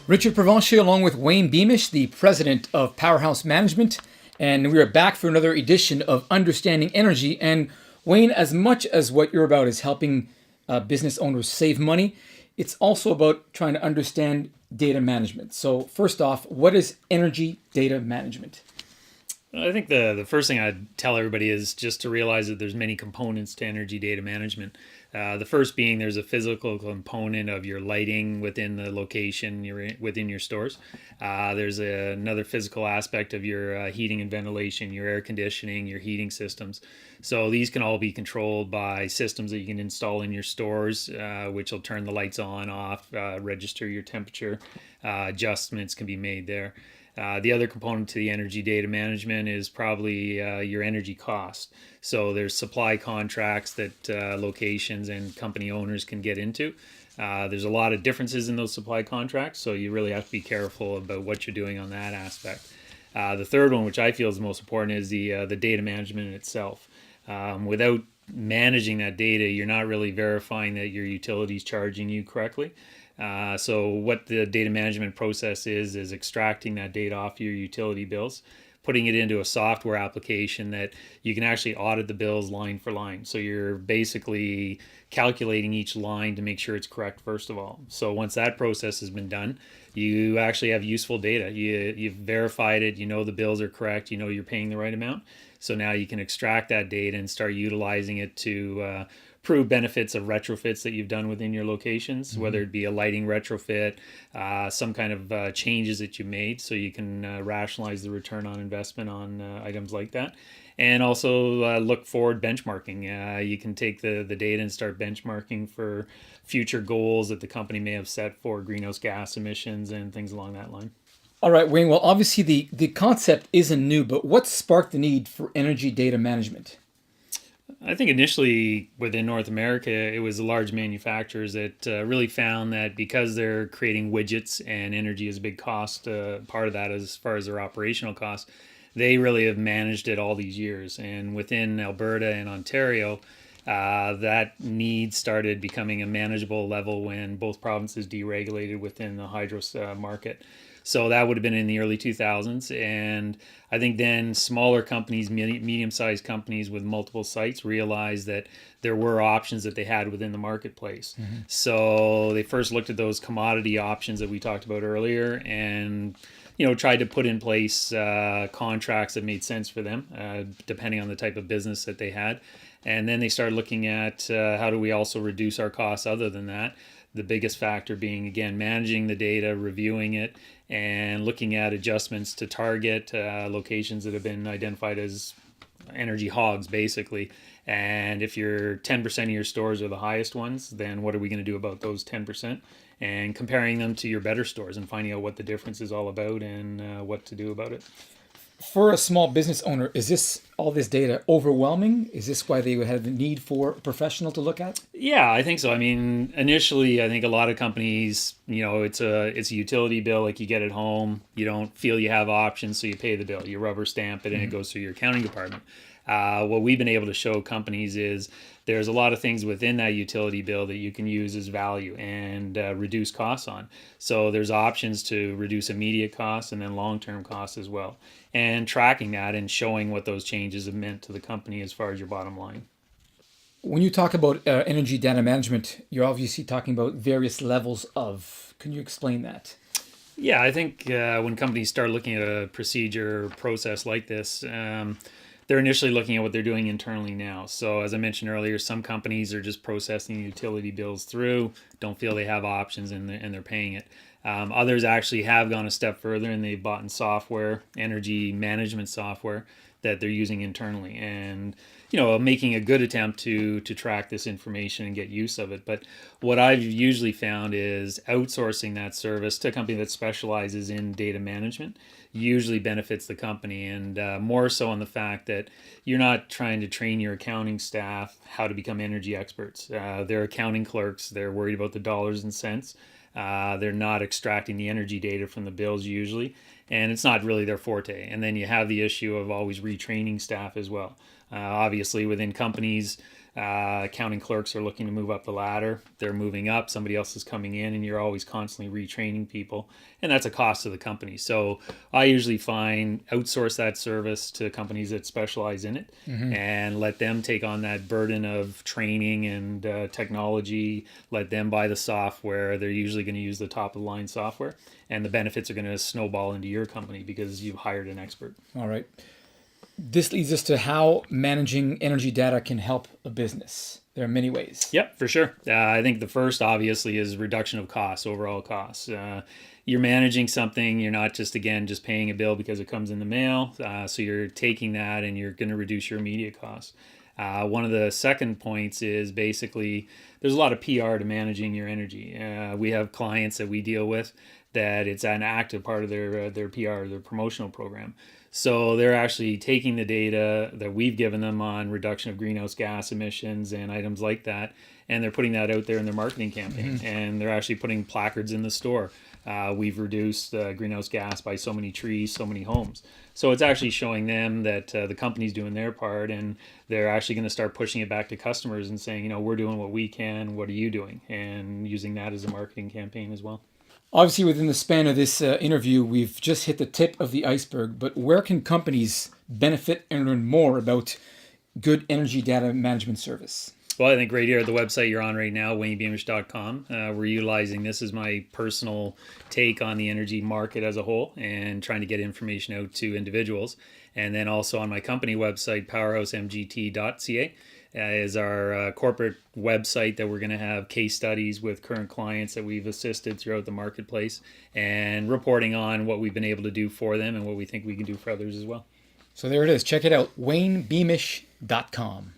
Richard Provencher, along with Wayne Beamish, the president of Powerhouse Management. And we are back for another edition of Understanding Energy. And Wayne, as much as what you're about is helping business owners save money, it's also about trying to understand data management. So, first off, what is energy data management? I think the first thing I'd tell everybody is just to realize that there's many components to energy data management. The first being there's a physical component of your lighting within the location within your stores. There's another physical aspect of your heating and ventilation, your air conditioning, your heating systems. So these can all be controlled by systems that you can install in your stores, which will turn the lights on, off, register your temperature. Adjustments can be made there. The other component to the energy data management is probably your energy cost. So there's supply contracts that locations and company owners can get into. There's a lot of differences in those supply contracts, so you really have to be careful about what you're doing on that aspect. The third one, which I feel is the most important, is the data management in itself. Without managing that data, you're not really verifying that your utility is charging you correctly. So what the data management process is extracting that data off your utility bills, putting it into a software application that you can actually audit the bills line for line. So you're basically calculating each line to make sure it's correct, first of all. So once that process has been done, you actually have useful data. You've verified it, you know the bills are correct, you know you're paying the right amount. So now you can extract that data and start utilizing it to prove benefits of retrofits that you've done within your locations, whether it be a lighting retrofit, some kind of changes that you made, so you can rationalize the return on investment on items like that. And also look forward benchmarking. You can take the data and start benchmarking for future goals that the company may have set for greenhouse gas emissions and things along that line. All right, Wayne. Well, obviously the concept isn't new, but what sparked the need for energy data management? I think initially within North America, it was the large manufacturers that really found that because they're creating widgets and energy is a big cost, part of that as far as their operational costs, they really have managed it all these years. And within Alberta and Ontario, that need started becoming a manageable level when both provinces deregulated within the hydro market. So that would have been in the early 2000s. And I think then smaller companies, medium-sized companies with multiple sites realized that there were options that they had within the marketplace. Mm-hmm. So they first looked at those commodity options that we talked about earlier and tried to put in place contracts that made sense for them, depending on the type of business that they had. And then they started looking at how do we also reduce our costs other than that. The biggest factor being, again, managing the data, reviewing it, and looking at adjustments to target locations that have been identified as energy hogs, basically. And if your 10% of your stores are the highest ones, then what are we going to do about those 10%? And comparing them to your better stores and finding out what the difference is all about and what to do about it. For a small business owner, is all this data overwhelming? Is this why they would have the need for a professional to look at? Yeah, I think so. I mean, initially, I think a lot of companies, it's a utility bill like you get at home. You don't feel you have options, so you pay the bill. You rubber stamp it, and it goes through your accounting department. What we've been able to show companies is there's a lot of things within that utility bill that you can use as value and reduce costs on. So there's options to reduce immediate costs and then long-term costs as well. And tracking that and showing what those changes have meant to the company as far as your bottom line. When you talk about energy data management, you're obviously talking about various levels of. Can you explain that? Yeah, I think when companies start looking at a procedure or process like this, they're initially looking at what they're doing internally now. So as I mentioned earlier, some companies are just processing utility bills through, don't feel they have options and they're paying it. Others actually have gone a step further and they've bought in software, energy management software that they're using internally and making a good attempt to track this information and get use of it. But what I've usually found is outsourcing that service to a company that specializes in data management usually benefits the company, and more so on the fact that you're not trying to train your accounting staff how to become energy experts. They're accounting clerks. They're worried about the dollars and cents. They're not extracting the energy data from the bills usually, and it's not really their forte. And then you have the issue of always retraining staff as well. Obviously, within companies, Accounting clerks are looking to move up the ladder. They're moving up. Somebody else is coming in, and you're always constantly retraining people, and that's a cost to the company. So I usually outsource that service to companies that specialize in it, and let them take on that burden of training and technology. Let them buy the software. They're usually going to use the top of the line software, and the benefits are going to snowball into your company because you've hired an expert. All right. This leads us to how managing energy data can help a business. There are many ways. Yep, for sure. I think the first, obviously, is reduction of costs, overall costs. You're managing something. You're not just paying a bill because it comes in the mail. So you're taking that and you're going to reduce your immediate costs. One of the second points is basically there's a lot of PR to managing your energy. We have clients that we deal with that it's an active part of their PR, their promotional program. So they're actually taking the data that we've given them on reduction of greenhouse gas emissions and items like that, and they're putting that out there in their marketing campaign. And they're actually putting placards in the store. We've reduced greenhouse gas by so many trees, so many homes. So it's actually showing them that the company's doing their part, and they're actually going to start pushing it back to customers and saying, we're doing what we can. What are you doing? And using that as a marketing campaign as well. Obviously, within the span of this interview, we've just hit the tip of the iceberg, but where can companies benefit and learn more about good energy data management service? Well, I think right here at the website you're on right now, waynebeamish.com, we're utilizing this as my personal take on the energy market as a whole and trying to get information out to individuals. And then also on my company website, powerhousemgt.ca, is our corporate website that we're going to have case studies with current clients that we've assisted throughout the marketplace and reporting on what we've been able to do for them and what we think we can do for others as well. So there it is. Check it out, waynebeamish.com.